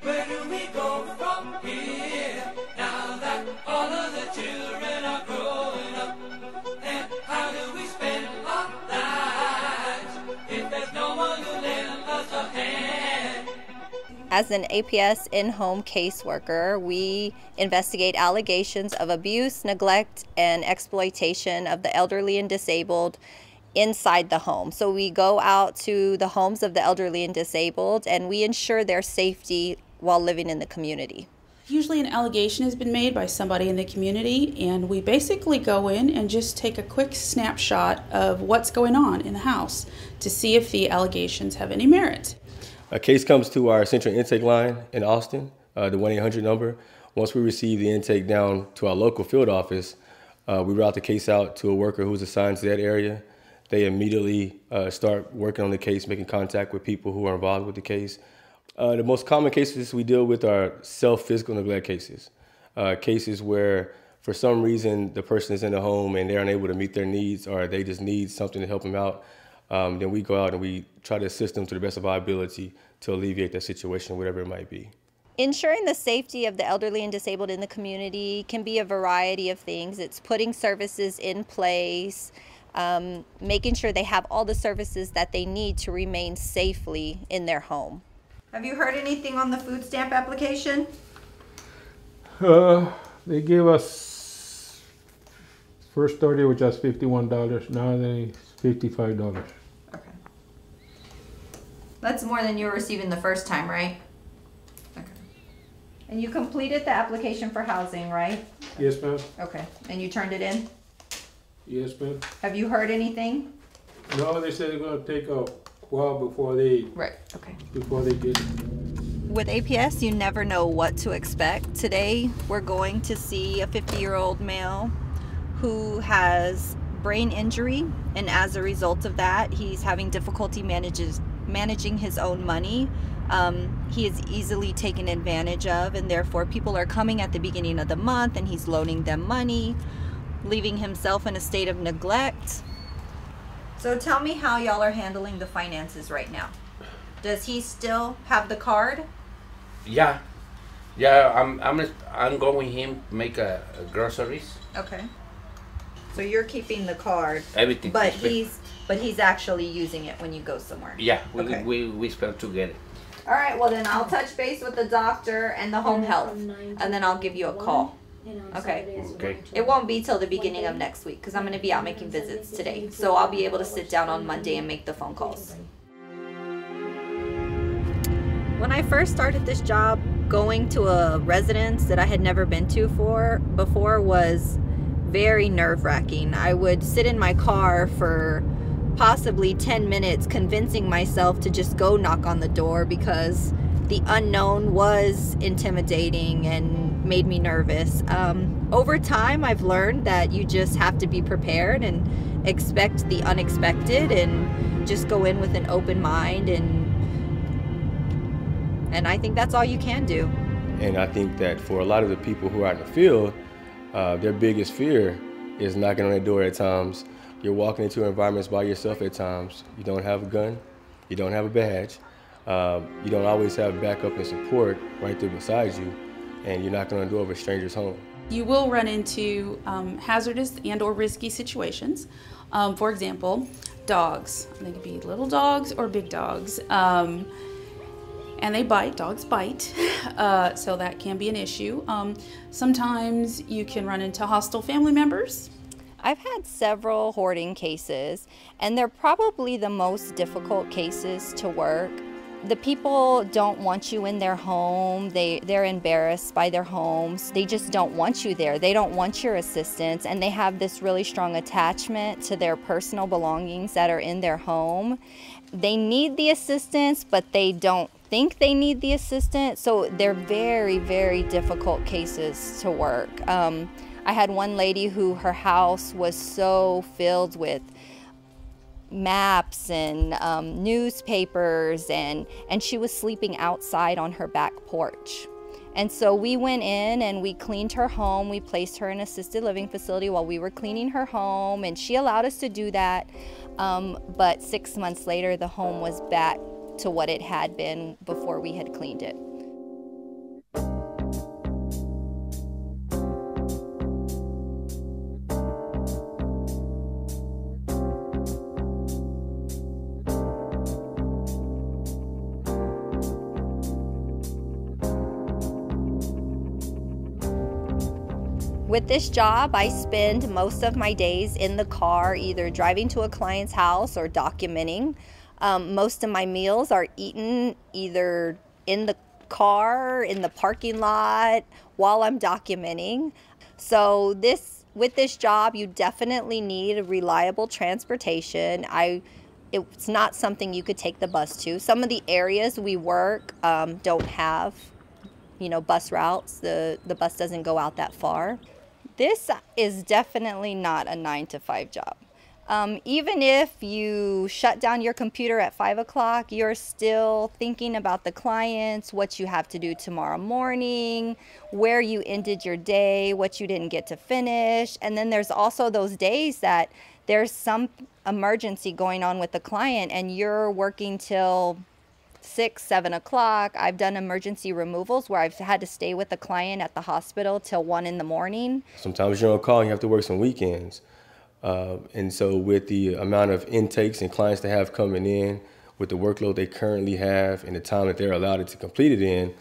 Where do we go from here, now that all of the children are growing up? And how do we spend our lives if there's no one to lend us a hand? As an APS in-home caseworker, we investigate allegations of abuse, neglect, and exploitation of the elderly and disabled inside the home. So we go out to the homes of the elderly and disabled, and we ensure their safety while living in the community. Usually an allegation has been made by somebody in the community, and we basically go in and just take a quick snapshot of what's going on in the house to see if the allegations have any merit. A case comes to our central intake line in Austin, the 1-800 number. Once we receive the intake down to our local field office, we route the case out to a worker who's assigned to that area. They immediately start working on the case, making contact with people who are involved with the case. The most common cases we deal with are self-physical neglect cases. Cases where, for some reason, the person is in the home and they're unable to meet their needs, or they just need something to help them out. Then we go out and we try to assist them to the best of our ability to alleviate that situation, whatever it might be. Ensuring the safety of the elderly and disabled in the community can be a variety of things. It's putting services in place, making sure they have all the services that they need to remain safely in their home. Have you heard anything on the food stamp application? They gave us, first started with just $51, now it's $55. Okay. That's more than you were receiving the first time, right? Okay. And you completed the application for housing, right? Yes, ma'am. Okay. And you turned it in? Yes, ma'am. Have you heard anything? No, they said they're gonna take a while before they get it. With APS, you never know what to expect. Today, we're going to see a 50-year-old male who has brain injury, and as a result of that, he's having difficulty managing his own money. He is easily taken advantage of, and therefore people are coming at the beginning of the month and he's loaning them money, leaving himself in a state of neglect. So tell me how y'all are handling the finances right now. Does he still have the card? Yeah, I'm going with him make groceries. Okay. So you're keeping the card. Everything. But he's actually using it when you go somewhere. Yeah, Okay. we spend together. All right. Well, then I'll touch base with the doctor and the home health, and then I'll give you a call. Okay. Okay. It won't be till the beginning of next week because I'm going to be out making visits today. So I'll be able to sit down on Monday and make the phone calls. When I first started this job, going to a residence that I had never been to before was very nerve-wracking. I would sit in my car for possibly 10 minutes convincing myself to just go knock on the door because the unknown was intimidating and made me nervous. Over time, I've learned that you just have to be prepared and expect the unexpected and just go in with an open mind, and I think that's all you can do. And I think that for a lot of the people who are in the field, their biggest fear is knocking on their door at times. You're walking into environments by yourself at times. You don't have a gun, you don't have a badge, you don't always have backup and support right there beside you, and you're knocking on the door of a stranger's home. You will run into hazardous and or risky situations. For example, dogs. They could be little dogs or big dogs. And they bite, dogs bite, so that can be an issue. Sometimes you can run into hostile family members. I've had several hoarding cases, and they're probably the most difficult cases to work. The people don't want you in their home. They're embarrassed by their homes. They just don't want you there. They don't want your assistance, and they have this really strong attachment to their personal belongings that are in their home. They need the assistance, but they don't think they need the assistance, so they're very, very difficult cases to work. I had one lady who her house was so filled with maps and newspapers, and she was sleeping outside on her back porch. And so we went in and we cleaned her home. We placed her in an assisted living facility while we were cleaning her home, and she allowed us to do that. But 6 months later, the home was back to what it had been before we had cleaned it. With this job, I spend most of my days in the car, either driving to a client's house or documenting. Most of my meals are eaten either in the car, in the parking lot, while I'm documenting. So with this job, you definitely need a reliable transportation. It's not something you could take the bus to. Some of the areas we work don't have, bus routes. The bus doesn't go out that far. This is definitely not a 9-to-5 job. Even if you shut down your computer at 5 o'clock, you're still thinking about the clients, what you have to do tomorrow morning, where you ended your day, what you didn't get to finish. And then there's also those days that there's some emergency going on with the client and you're working till 6, 7 o'clock. I've done emergency removals where I've had to stay with the client at the hospital till 1 in the morning. Sometimes you're on call and you have to work some weekends. And so with the amount of intakes and clients they have coming in, with the workload they currently have and the time that they're allowed to complete it in,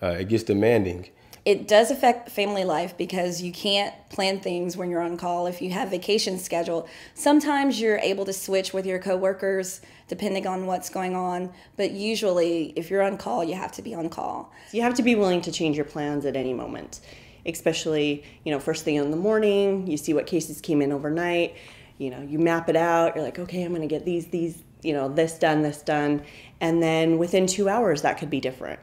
it gets demanding. It does affect family life because you can't plan things when you're on call. If you have vacation scheduled, sometimes you're able to switch with your coworkers depending on what's going on. But usually, if you're on call, you have to be on call. You have to be willing to change your plans at any moment, especially, first thing in the morning, you see what cases came in overnight, you map it out, you're like, okay, I'm going to get these, this done. And then within 2 hours, that could be different.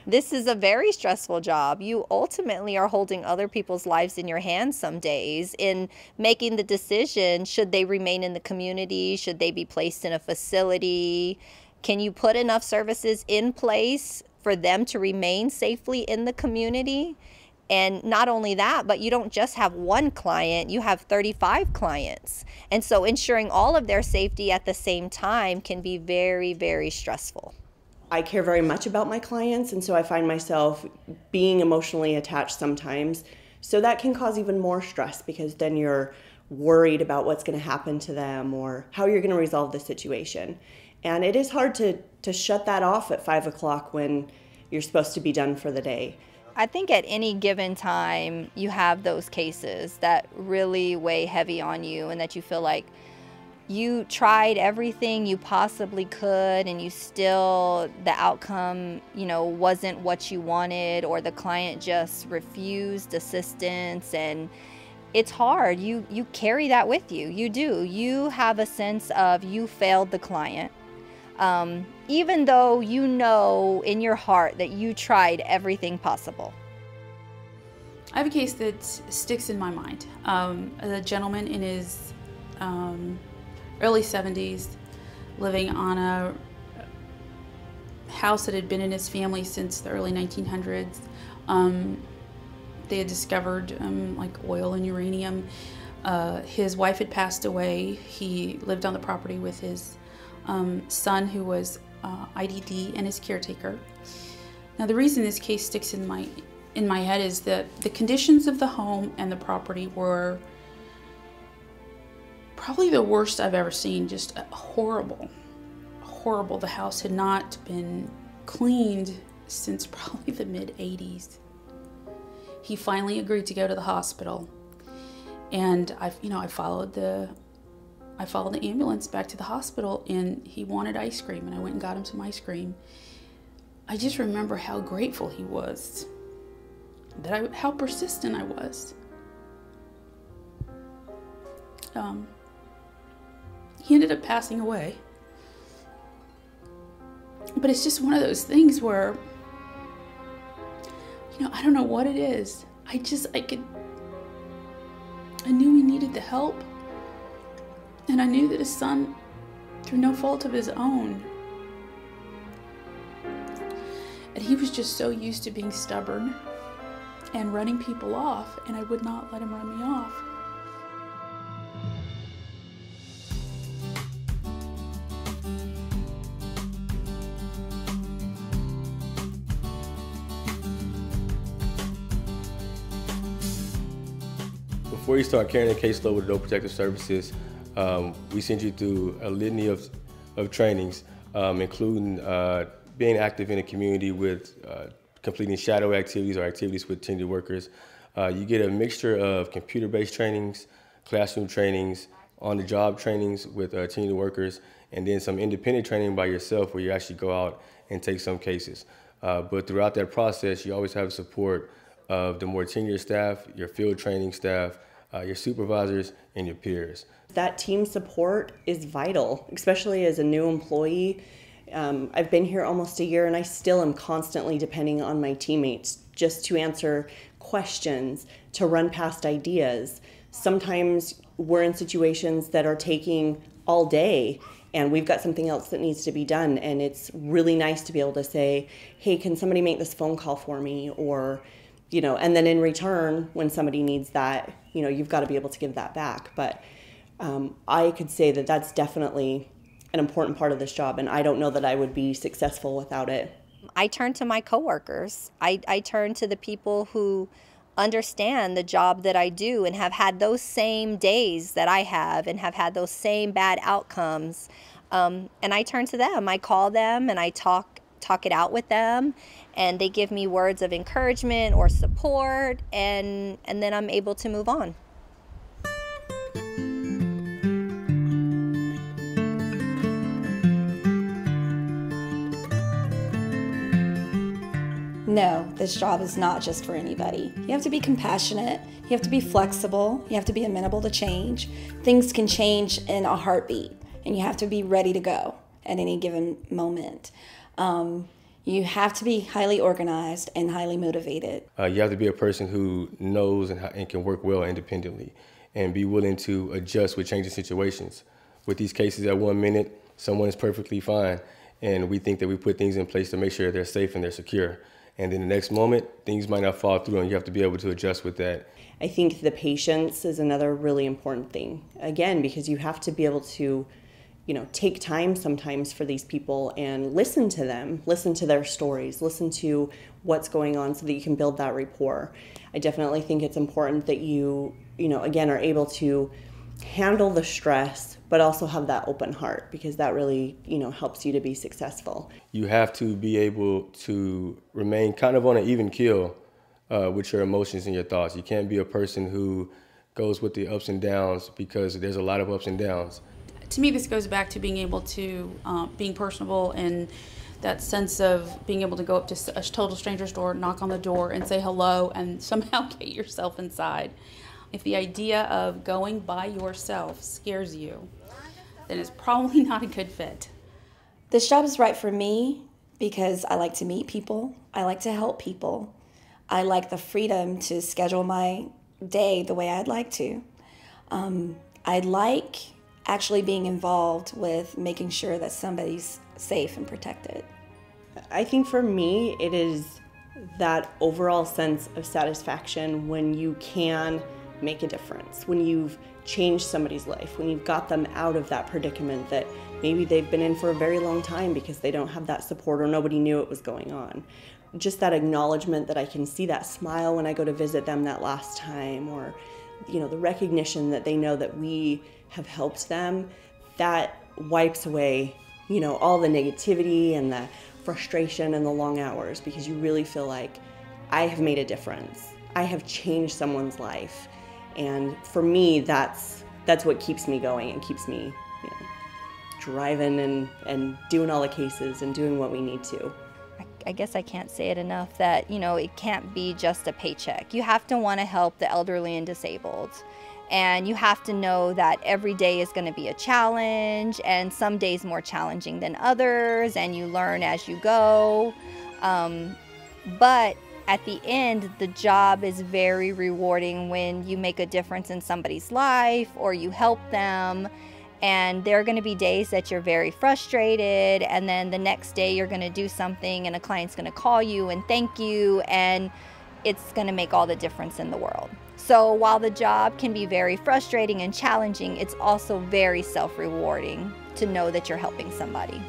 This is a very stressful job. You ultimately are holding other people's lives in your hands some days in making the decision, should they remain in the community? Should they be placed in a facility? Can you put enough services in place for them to remain safely in the community? And not only that, but you don't just have one client, you have 35 clients. And so ensuring all of their safety at the same time can be very, very stressful. I care very much about my clients, and so I find myself being emotionally attached sometimes. So that can cause even more stress because then you're worried about what's going to happen to them or how you're going to resolve the situation. And it is hard to shut that off at 5 o'clock when you're supposed to be done for the day. I think at any given time, you have those cases that really weigh heavy on you and that you feel like you tried everything you possibly could and you still, the outcome, wasn't what you wanted, or the client just refused assistance. And it's hard. You carry that with you. You do. You have a sense of you failed the client. Even though you know in your heart that you tried everything possible. I have a case that sticks in my mind. A gentleman in his early 70s living on a house that had been in his family since the early 1900s. They had discovered oil and uranium. His wife had passed away. He lived on the property with his son, who was IDD, and his caretaker. Now, the reason this case sticks in my head is that the conditions of the home and the property were probably the worst I've ever seen. Just horrible. The house had not been cleaned since probably the mid-80s. He finally agreed to go to the hospital, and I followed the ambulance back to the hospital, and he wanted ice cream, and I went and got him some ice cream. I just remember how grateful he was, how persistent I was. He ended up passing away. But it's just one of those things where, I don't know what it is. I knew he needed the help. And I knew that his son, through no fault of his own, and he was just so used to being stubborn and running people off, and I would not let him run me off. Before you start carrying a caseload with Adult Protective Services, we send you through a litany of trainings, including being active in the community with completing shadow activities or activities with tenured workers, You get a mixture of computer-based trainings, classroom trainings, on-the-job trainings with tenured workers, and then some independent training by yourself where you actually go out and take some cases. But throughout that process, you always have the support of the more tenured staff, your field training staff, your supervisors, and your peers. That team support is vital, especially as a new employee. I've been here almost a year and I still am constantly depending on my teammates just to answer questions, to run past ideas. Sometimes we're in situations that are taking all day and we've got something else that needs to be done, and it's really nice to be able to say, hey, can somebody make this phone call for me? Or, you know, and then in return, when somebody needs that, you know, you've got to be able to give that back. But I could say that that's definitely an important part of this job, and I don't know that I would be successful without it. I turn to my coworkers. I turn to the people who understand the job that I do and have had those same days that I have and have had those same bad outcomes. And I turn to them. I call them and I talk it out with them, and they give me words of encouragement or support, and then I'm able to move on. No, this job is not just for anybody. You have to be compassionate, you have to be flexible, you have to be amenable to change. Things can change in a heartbeat, and you have to be ready to go at any given moment. You have to be highly organized and highly motivated. You have to be a person who knows and can work well independently and be willing to adjust with changing situations. With these cases, at 1 minute, someone is perfectly fine, and we think that we put things in place to make sure they're safe and they're secure. And then the next moment, things might not fall through, and you have to be able to adjust with that. I think the patience is another really important thing. Again, because you have to be able to, you know, take time sometimes for these people and listen to them, listen to their stories, listen to what's going on so that you can build that rapport. I definitely think it's important that you know, again, are able to handle the stress, but also have that open heart, because that really, you know, helps you to be successful. You have to be able to remain kind of on an even keel with your emotions and your thoughts. You can't be a person who goes with the ups and downs, because there's a lot of ups and downs. To me, this goes back to being able to, being personable, and that sense of being able to go up to a total stranger's door, knock on the door and say hello and somehow get yourself inside. If the idea of going by yourself scares you, then it's probably not a good fit. This job is right for me because I like to meet people. I like to help people. I like the freedom to schedule my day the way I'd like to. I like actually being involved with making sure that somebody's safe and protected. I think for me, it is that overall sense of satisfaction when you can make a difference, when you've changed somebody's life, when you've got them out of that predicament that maybe they've been in for a very long time because they don't have that support or nobody knew it was going on. Just that acknowledgement that I can see that smile when I go to visit them that last time, or, you know, the recognition that they know that we have helped them, that wipes away, you know, all the negativity and the frustration and the long hours, because you really feel like I have made a difference. I have changed someone's life. And for me, that's what keeps me going and keeps me, you know, driving and doing all the cases and doing what we need to. I guess I can't say it enough that, you know, it can't be just a paycheck. You have to want to help the elderly and disabled. And you have to know that every day is going to be a challenge, and some days more challenging than others, and you learn as you go. But at the end, the job is very rewarding when you make a difference in somebody's life or you help them. And there are going to be days that you're very frustrated, and then the next day you're going to do something and a client's going to call you and thank you, and it's going to make all the difference in the world. So while the job can be very frustrating and challenging, it's also very self-rewarding to know that you're helping somebody.